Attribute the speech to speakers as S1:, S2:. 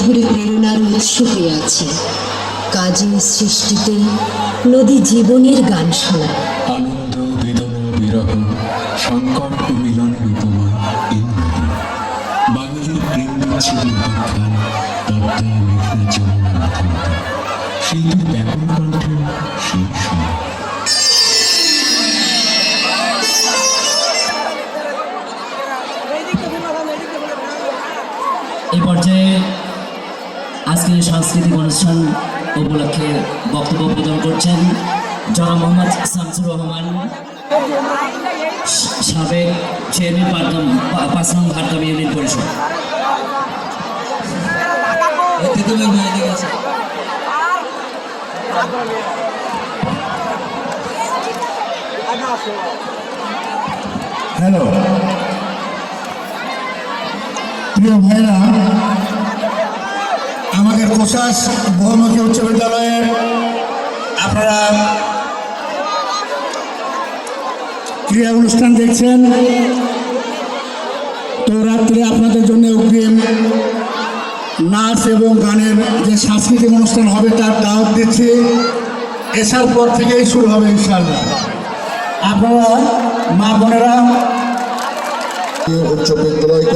S1: ধরে প্রেরণার উৎস হয়ে আছে। কাজে সৃষ্টিতে নদী জীবনের গান শোনায়।
S2: আনন্দ বেদনা বিরহ সংকট ও মিলনের উপমা এই নদী। বাঙালির প্রেম বিচ্ছেদের উপাখ্যান পদ্মা মেঘনা যমুনা মাথামতি শিল্পীর ব্যাপন কণ্ঠে সেই সুর।
S3: এই পর্যায়ে আজকের সাংস্কৃতিক অনুষ্ঠান উপলক্ষে বক্তব্য প্রদান করছেন জনাব মোহাম্মদ শামসুর রহমান, সাবেক চেয়ারম্যান 5 নং ভাটগ্রাম ইউনিয়ন পরিষদ।
S4: হ্যালো প্রিয় ভাইরা, আমাদের কোষাস বহুমুখী উচ্চ বিদ্যালয়ের আপনারা ক্রীড়া অনুষ্ঠান দেখছেন। তো রাত্রে আপনাদের জন্য অগ্রিম নাচ এবং গানের যে সাংস্কৃতিক অনুষ্ঠান হবে তার দাওয়াত দিচ্ছি। এসার পর থেকেই শুরু হবে ইনশাআল্লাহ। আপনারা মা বোনেরা উচ্চ বিদ্যালয়